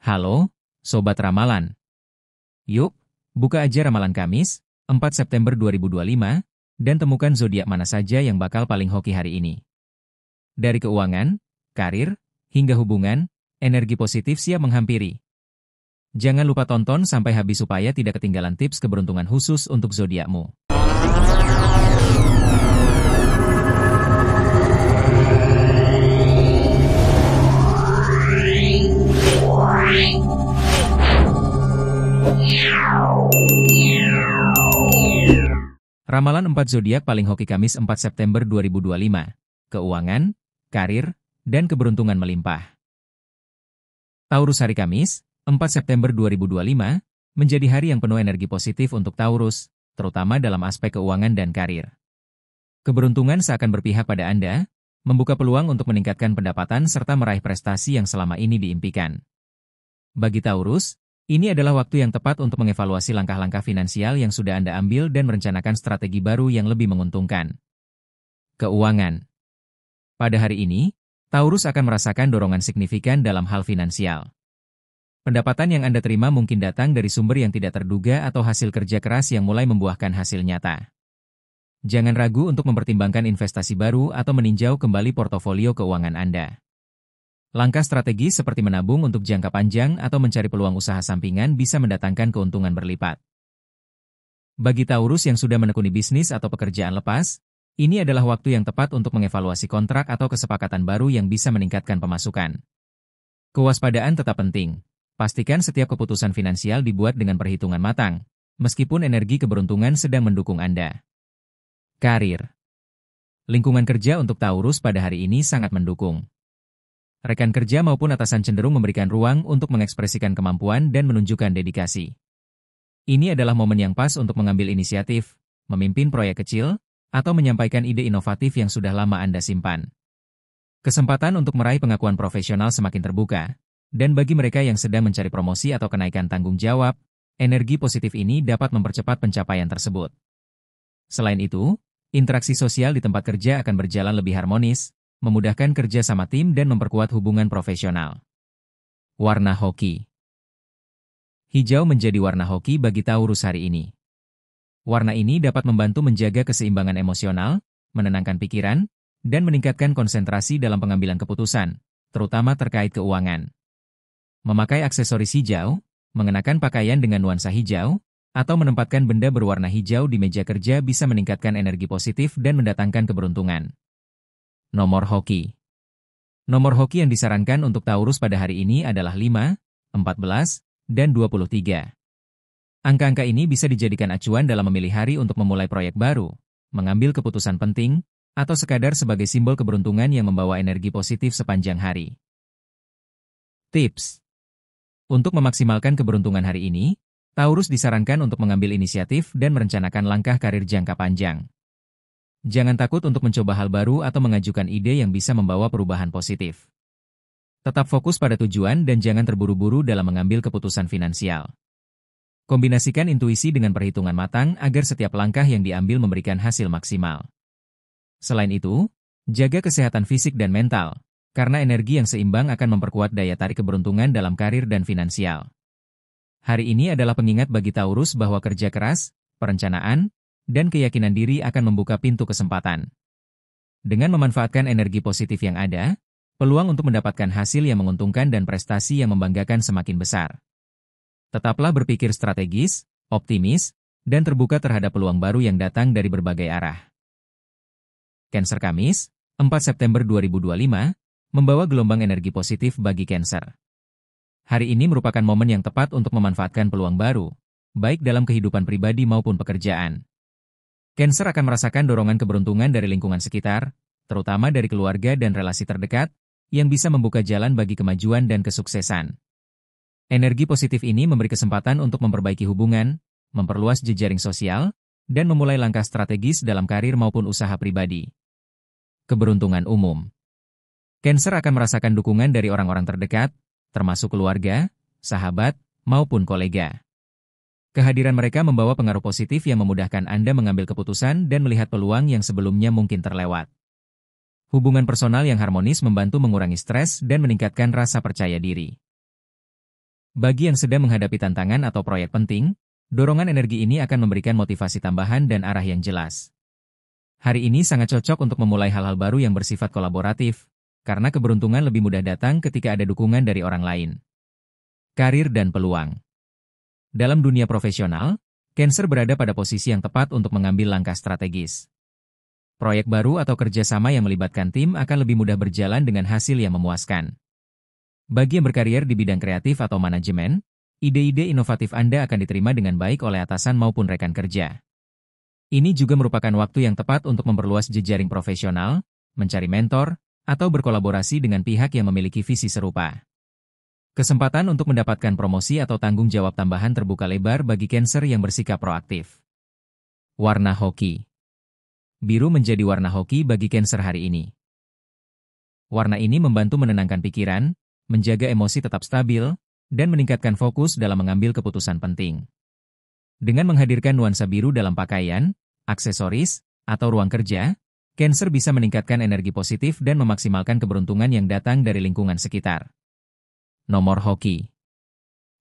Halo, Sobat Ramalan. Yuk, buka aja ramalan Kamis, 4 September 2025, dan temukan zodiak mana saja yang bakal paling hoki hari ini. Dari keuangan, karir, hingga hubungan, energi positif siap menghampiri. Jangan lupa tonton sampai habis supaya tidak ketinggalan tips keberuntungan khusus untuk zodiakmu. Ramalan 4 zodiak paling hoki Kamis 4 September 2025. Keuangan, karir, dan keberuntungan melimpah. Taurus hari Kamis, 4 September 2025, menjadi hari yang penuh energi positif untuk Taurus, terutama dalam aspek keuangan dan karir. Keberuntungan seakan berpihak pada Anda, membuka peluang untuk meningkatkan pendapatan serta meraih prestasi yang selama ini diimpikan. Bagi Taurus, ini adalah waktu yang tepat untuk mengevaluasi langkah-langkah finansial yang sudah Anda ambil dan merencanakan strategi baru yang lebih menguntungkan. Keuangan. Pada hari ini, Taurus akan merasakan dorongan signifikan dalam hal finansial. Pendapatan yang Anda terima mungkin datang dari sumber yang tidak terduga atau hasil kerja keras yang mulai membuahkan hasil nyata. Jangan ragu untuk mempertimbangkan investasi baru atau meninjau kembali portofolio keuangan Anda. Langkah strategis seperti menabung untuk jangka panjang atau mencari peluang usaha sampingan bisa mendatangkan keuntungan berlipat. Bagi Taurus yang sudah menekuni bisnis atau pekerjaan lepas, ini adalah waktu yang tepat untuk mengevaluasi kontrak atau kesepakatan baru yang bisa meningkatkan pemasukan. Kewaspadaan tetap penting. Pastikan setiap keputusan finansial dibuat dengan perhitungan matang, meskipun energi keberuntungan sedang mendukung Anda. Karir. Lingkungan kerja untuk Taurus pada hari ini sangat mendukung. Rekan kerja maupun atasan cenderung memberikan ruang untuk mengekspresikan kemampuan dan menunjukkan dedikasi. Ini adalah momen yang pas untuk mengambil inisiatif, memimpin proyek kecil, atau menyampaikan ide inovatif yang sudah lama Anda simpan. Kesempatan untuk meraih pengakuan profesional semakin terbuka, dan bagi mereka yang sedang mencari promosi atau kenaikan tanggung jawab, energi positif ini dapat mempercepat pencapaian tersebut. Selain itu, interaksi sosial di tempat kerja akan berjalan lebih harmonis, memudahkan kerja sama tim dan memperkuat hubungan profesional. Warna hoki. Hijau menjadi warna hoki bagi Taurus hari ini. Warna ini dapat membantu menjaga keseimbangan emosional, menenangkan pikiran, dan meningkatkan konsentrasi dalam pengambilan keputusan, terutama terkait keuangan. Memakai aksesoris hijau, mengenakan pakaian dengan nuansa hijau, atau menempatkan benda berwarna hijau di meja kerja bisa meningkatkan energi positif dan mendatangkan keberuntungan. Nomor hoki. Nomor hoki yang disarankan untuk Taurus pada hari ini adalah 5, 14, dan 23. Angka-angka ini bisa dijadikan acuan dalam memilih hari untuk memulai proyek baru, mengambil keputusan penting, atau sekadar sebagai simbol keberuntungan yang membawa energi positif sepanjang hari. Tips. Untuk memaksimalkan keberuntungan hari ini, Taurus disarankan untuk mengambil inisiatif dan merencanakan langkah karir jangka panjang. Jangan takut untuk mencoba hal baru atau mengajukan ide yang bisa membawa perubahan positif. Tetap fokus pada tujuan dan jangan terburu-buru dalam mengambil keputusan finansial. Kombinasikan intuisi dengan perhitungan matang agar setiap langkah yang diambil memberikan hasil maksimal. Selain itu, jaga kesehatan fisik dan mental, karena energi yang seimbang akan memperkuat daya tarik keberuntungan dalam karir dan finansial. Hari ini adalah pengingat bagi Taurus bahwa kerja keras, perencanaan, dan keyakinan diri akan membuka pintu kesempatan. Dengan memanfaatkan energi positif yang ada, peluang untuk mendapatkan hasil yang menguntungkan dan prestasi yang membanggakan semakin besar. Tetaplah berpikir strategis, optimis, dan terbuka terhadap peluang baru yang datang dari berbagai arah. Cancer Kamis, 4 September 2025, membawa gelombang energi positif bagi Cancer. Hari ini merupakan momen yang tepat untuk memanfaatkan peluang baru, baik dalam kehidupan pribadi maupun pekerjaan. Cancer akan merasakan dorongan keberuntungan dari lingkungan sekitar, terutama dari keluarga dan relasi terdekat, yang bisa membuka jalan bagi kemajuan dan kesuksesan. Energi positif ini memberi kesempatan untuk memperbaiki hubungan, memperluas jejaring sosial, dan memulai langkah strategis dalam karir maupun usaha pribadi. Keberuntungan umum. Cancer akan merasakan dukungan dari orang-orang terdekat, termasuk keluarga, sahabat, maupun kolega. Kehadiran mereka membawa pengaruh positif yang memudahkan Anda mengambil keputusan dan melihat peluang yang sebelumnya mungkin terlewat. Hubungan personal yang harmonis membantu mengurangi stres dan meningkatkan rasa percaya diri. Bagi yang sedang menghadapi tantangan atau proyek penting, dorongan energi ini akan memberikan motivasi tambahan dan arah yang jelas. Hari ini sangat cocok untuk memulai hal-hal baru yang bersifat kolaboratif, karena keberuntungan lebih mudah datang ketika ada dukungan dari orang lain. Karir dan peluang. Dalam dunia profesional, Cancer berada pada posisi yang tepat untuk mengambil langkah strategis. Proyek baru atau kerjasama yang melibatkan tim akan lebih mudah berjalan dengan hasil yang memuaskan. Bagi yang berkarier di bidang kreatif atau manajemen, ide-ide inovatif Anda akan diterima dengan baik oleh atasan maupun rekan kerja. Ini juga merupakan waktu yang tepat untuk memperluas jejaring profesional, mencari mentor, atau berkolaborasi dengan pihak yang memiliki visi serupa. Kesempatan untuk mendapatkan promosi atau tanggung jawab tambahan terbuka lebar bagi Cancer yang bersikap proaktif. Warna hoki. Biru menjadi warna hoki bagi Cancer hari ini. Warna ini membantu menenangkan pikiran, menjaga emosi tetap stabil, dan meningkatkan fokus dalam mengambil keputusan penting. Dengan menghadirkan nuansa biru dalam pakaian, aksesoris, atau ruang kerja, Cancer bisa meningkatkan energi positif dan memaksimalkan keberuntungan yang datang dari lingkungan sekitar. Nomor hoki.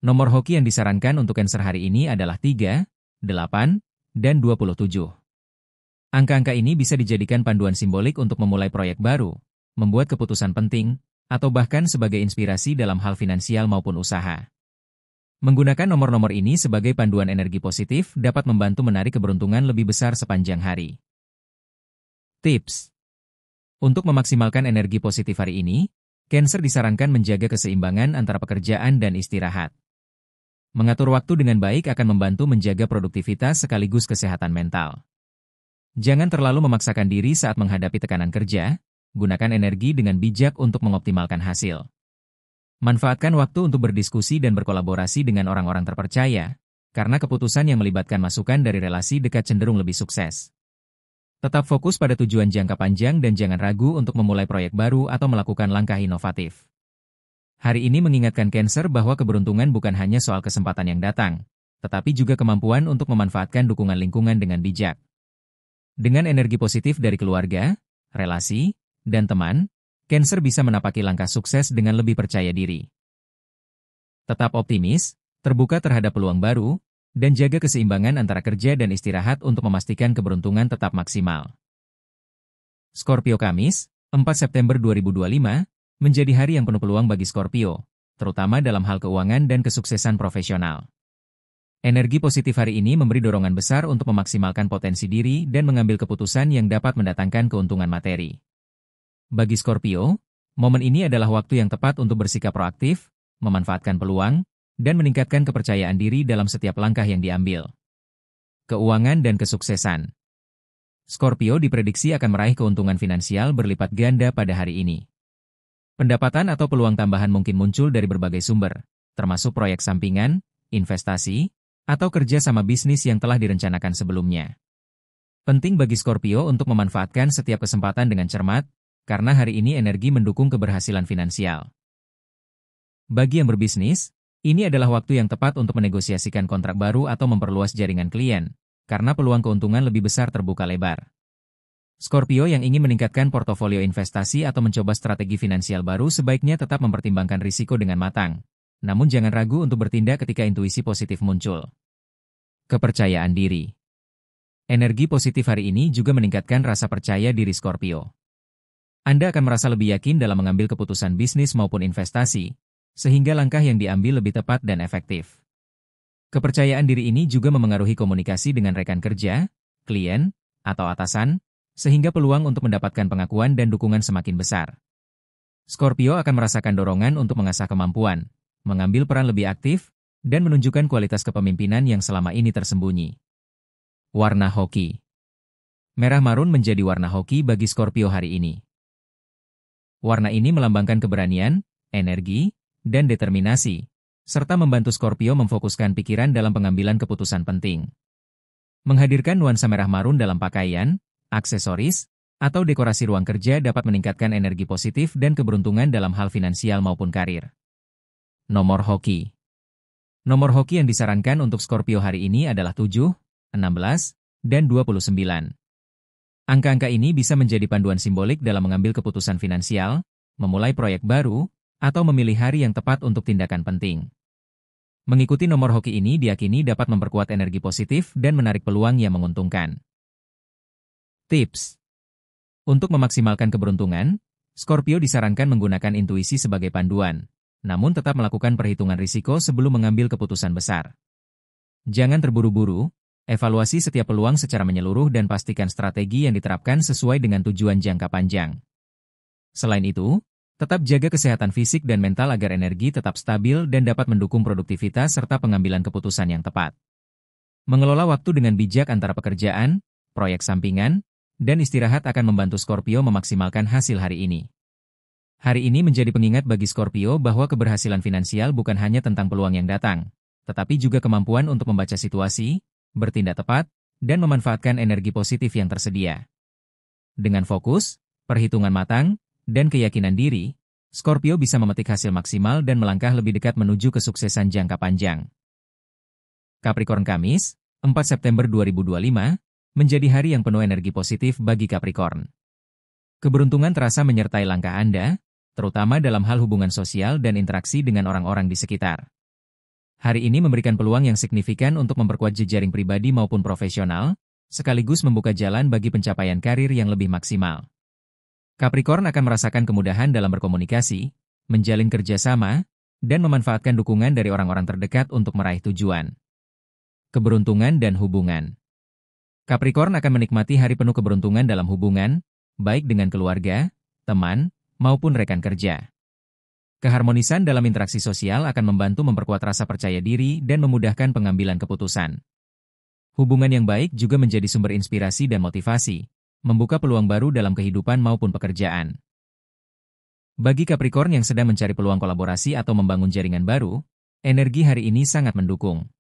Nomor hoki yang disarankan untuk Cancer hari ini adalah 3, 8, dan 27. Angka-angka ini bisa dijadikan panduan simbolik untuk memulai proyek baru, membuat keputusan penting, atau bahkan sebagai inspirasi dalam hal finansial maupun usaha. Menggunakan nomor-nomor ini sebagai panduan energi positif dapat membantu menarik keberuntungan lebih besar sepanjang hari. Tips. Untuk memaksimalkan energi positif hari ini, Cancer disarankan menjaga keseimbangan antara pekerjaan dan istirahat. Mengatur waktu dengan baik akan membantu menjaga produktivitas sekaligus kesehatan mental. Jangan terlalu memaksakan diri saat menghadapi tekanan kerja, gunakan energi dengan bijak untuk mengoptimalkan hasil. Manfaatkan waktu untuk berdiskusi dan berkolaborasi dengan orang-orang terpercaya, karena keputusan yang melibatkan masukan dari relasi dekat cenderung lebih sukses. Tetap fokus pada tujuan jangka panjang dan jangan ragu untuk memulai proyek baru atau melakukan langkah inovatif. Hari ini mengingatkan Cancer bahwa keberuntungan bukan hanya soal kesempatan yang datang, tetapi juga kemampuan untuk memanfaatkan dukungan lingkungan dengan bijak. Dengan energi positif dari keluarga, relasi, dan teman, Cancer bisa menapaki langkah sukses dengan lebih percaya diri. Tetap optimis, terbuka terhadap peluang baru, dan jaga keseimbangan antara kerja dan istirahat untuk memastikan keberuntungan tetap maksimal. Scorpio Kamis, 4 September 2025, menjadi hari yang penuh peluang bagi Scorpio, terutama dalam hal keuangan dan kesuksesan profesional. Energi positif hari ini memberi dorongan besar untuk memaksimalkan potensi diri dan mengambil keputusan yang dapat mendatangkan keuntungan materi. Bagi Scorpio, momen ini adalah waktu yang tepat untuk bersikap proaktif, memanfaatkan peluang, dan meningkatkan kepercayaan diri dalam setiap langkah yang diambil. Keuangan dan kesuksesan. Scorpio diprediksi akan meraih keuntungan finansial berlipat ganda pada hari ini. Pendapatan atau peluang tambahan mungkin muncul dari berbagai sumber, termasuk proyek sampingan, investasi, atau kerja sama bisnis yang telah direncanakan sebelumnya. Penting bagi Scorpio untuk memanfaatkan setiap kesempatan dengan cermat, karena hari ini energi mendukung keberhasilan finansial. Bagi yang berbisnis, ini adalah waktu yang tepat untuk menegosiasikan kontrak baru atau memperluas jaringan klien, karena peluang keuntungan lebih besar terbuka lebar. Scorpio yang ingin meningkatkan portofolio investasi atau mencoba strategi finansial baru sebaiknya tetap mempertimbangkan risiko dengan matang, namun jangan ragu untuk bertindak ketika intuisi positif muncul. Kepercayaan diri. Energi positif hari ini juga meningkatkan rasa percaya diri Scorpio. Anda akan merasa lebih yakin dalam mengambil keputusan bisnis maupun investasi, sehingga langkah yang diambil lebih tepat dan efektif. Kepercayaan diri ini juga memengaruhi komunikasi dengan rekan kerja, klien, atau atasan, sehingga peluang untuk mendapatkan pengakuan dan dukungan semakin besar. Scorpio akan merasakan dorongan untuk mengasah kemampuan, mengambil peran lebih aktif, dan menunjukkan kualitas kepemimpinan yang selama ini tersembunyi. Warna hoki. Merah marun menjadi warna hoki bagi Scorpio hari ini. Warna ini melambangkan keberanian, energi, dan determinasi, serta membantu Scorpio memfokuskan pikiran dalam pengambilan keputusan penting. Menghadirkan nuansa merah marun dalam pakaian, aksesoris, atau dekorasi ruang kerja dapat meningkatkan energi positif dan keberuntungan dalam hal finansial maupun karir. Nomor hoki. Nomor hoki yang disarankan untuk Scorpio hari ini adalah 7, 16, dan 29. Angka-angka ini bisa menjadi panduan simbolik dalam mengambil keputusan finansial, memulai proyek baru, atau memilih hari yang tepat untuk tindakan penting. Mengikuti nomor hoki ini diyakini dapat memperkuat energi positif dan menarik peluang yang menguntungkan. Tips. Untuk memaksimalkan keberuntungan, Scorpio disarankan menggunakan intuisi sebagai panduan, namun tetap melakukan perhitungan risiko sebelum mengambil keputusan besar. Jangan terburu-buru, evaluasi setiap peluang secara menyeluruh dan pastikan strategi yang diterapkan sesuai dengan tujuan jangka panjang. Selain itu, tetap jaga kesehatan fisik dan mental agar energi tetap stabil dan dapat mendukung produktivitas serta pengambilan keputusan yang tepat. Mengelola waktu dengan bijak antara pekerjaan, proyek sampingan, dan istirahat akan membantu Scorpio memaksimalkan hasil hari ini. Hari ini menjadi pengingat bagi Scorpio bahwa keberhasilan finansial bukan hanya tentang peluang yang datang, tetapi juga kemampuan untuk membaca situasi, bertindak tepat, dan memanfaatkan energi positif yang tersedia. Dengan fokus, perhitungan matang, dan keyakinan diri, Scorpio bisa memetik hasil maksimal dan melangkah lebih dekat menuju kesuksesan jangka panjang. Capricorn Kamis, 4 September 2025, menjadi hari yang penuh energi positif bagi Capricorn. Keberuntungan terasa menyertai langkah Anda, terutama dalam hal hubungan sosial dan interaksi dengan orang-orang di sekitar. Hari ini memberikan peluang yang signifikan untuk memperkuat jejaring pribadi maupun profesional, sekaligus membuka jalan bagi pencapaian karir yang lebih maksimal. Capricorn akan merasakan kemudahan dalam berkomunikasi, menjalin kerjasama, dan memanfaatkan dukungan dari orang-orang terdekat untuk meraih tujuan. Keberuntungan dan hubungan. Capricorn akan menikmati hari penuh keberuntungan dalam hubungan, baik dengan keluarga, teman, maupun rekan kerja. Keharmonisan dalam interaksi sosial akan membantu memperkuat rasa percaya diri dan memudahkan pengambilan keputusan. Hubungan yang baik juga menjadi sumber inspirasi dan motivasi, membuka peluang baru dalam kehidupan maupun pekerjaan. Bagi Capricorn yang sedang mencari peluang kolaborasi atau membangun jaringan baru, energi hari ini sangat mendukung.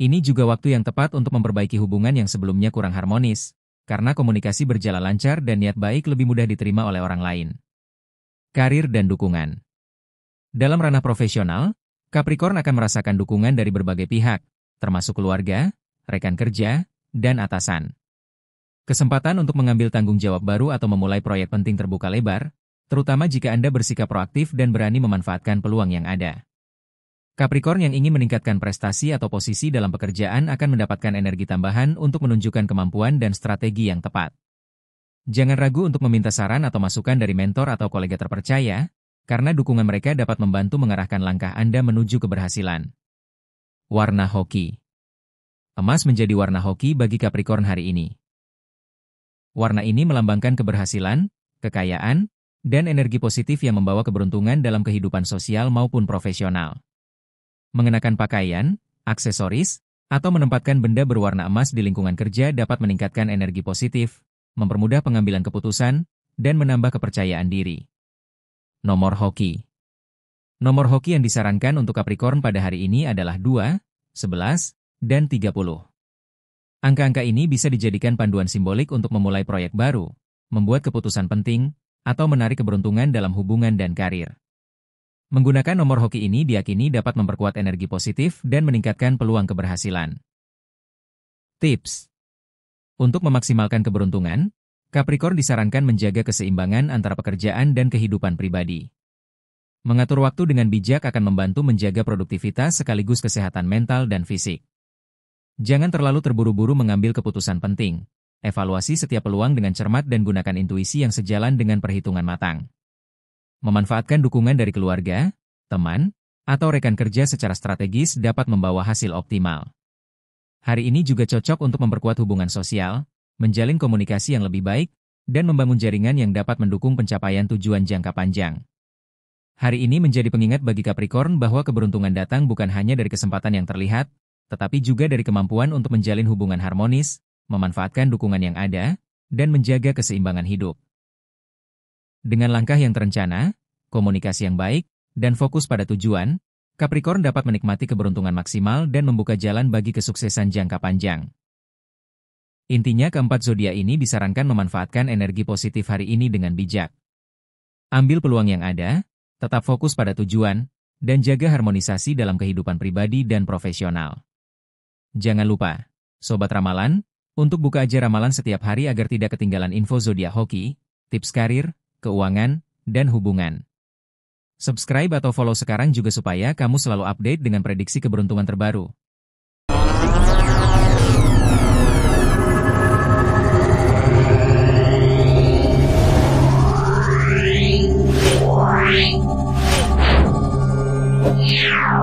Ini juga waktu yang tepat untuk memperbaiki hubungan yang sebelumnya kurang harmonis, karena komunikasi berjalan lancar dan niat baik lebih mudah diterima oleh orang lain. Karir dan dukungan. Dalam ranah profesional, Capricorn akan merasakan dukungan dari berbagai pihak, termasuk keluarga, rekan kerja, dan atasan. Kesempatan untuk mengambil tanggung jawab baru atau memulai proyek penting terbuka lebar, terutama jika Anda bersikap proaktif dan berani memanfaatkan peluang yang ada. Capricorn yang ingin meningkatkan prestasi atau posisi dalam pekerjaan akan mendapatkan energi tambahan untuk menunjukkan kemampuan dan strategi yang tepat. Jangan ragu untuk meminta saran atau masukan dari mentor atau kolega terpercaya, karena dukungan mereka dapat membantu mengarahkan langkah Anda menuju keberhasilan. Warna hoki. Emas menjadi warna hoki bagi Capricorn hari ini. Warna ini melambangkan keberhasilan, kekayaan, dan energi positif yang membawa keberuntungan dalam kehidupan sosial maupun profesional. Mengenakan pakaian, aksesoris, atau menempatkan benda berwarna emas di lingkungan kerja dapat meningkatkan energi positif, mempermudah pengambilan keputusan, dan menambah kepercayaan diri. Nomor hoki. Nomor hoki yang disarankan untuk Capricorn pada hari ini adalah 2, 11, dan 30. Angka-angka ini bisa dijadikan panduan simbolik untuk memulai proyek baru, membuat keputusan penting, atau menarik keberuntungan dalam hubungan dan karir. Menggunakan nomor hoki ini diyakini dapat memperkuat energi positif dan meningkatkan peluang keberhasilan. Tips. Untuk memaksimalkan keberuntungan, Capricorn disarankan menjaga keseimbangan antara pekerjaan dan kehidupan pribadi. Mengatur waktu dengan bijak akan membantu menjaga produktivitas sekaligus kesehatan mental dan fisik. Jangan terlalu terburu-buru mengambil keputusan penting. Evaluasi setiap peluang dengan cermat dan gunakan intuisi yang sejalan dengan perhitungan matang. Memanfaatkan dukungan dari keluarga, teman, atau rekan kerja secara strategis dapat membawa hasil optimal. Hari ini juga cocok untuk memperkuat hubungan sosial, menjalin komunikasi yang lebih baik, dan membangun jaringan yang dapat mendukung pencapaian tujuan jangka panjang. Hari ini menjadi pengingat bagi Capricorn bahwa keberuntungan datang bukan hanya dari kesempatan yang terlihat, tetapi juga dari kemampuan untuk menjalin hubungan harmonis, memanfaatkan dukungan yang ada, dan menjaga keseimbangan hidup. Dengan langkah yang terencana, komunikasi yang baik, dan fokus pada tujuan, Capricorn dapat menikmati keberuntungan maksimal dan membuka jalan bagi kesuksesan jangka panjang. Intinya keempat zodiak ini disarankan memanfaatkan energi positif hari ini dengan bijak. Ambil peluang yang ada, tetap fokus pada tujuan, dan jaga harmonisasi dalam kehidupan pribadi dan profesional. Jangan lupa, Sobat Ramalan, untuk buka aja ramalan setiap hari agar tidak ketinggalan info zodiak hoki, tips karir, keuangan, dan hubungan. Subscribe atau follow sekarang juga supaya kamu selalu update dengan prediksi keberuntungan terbaru. Yeah.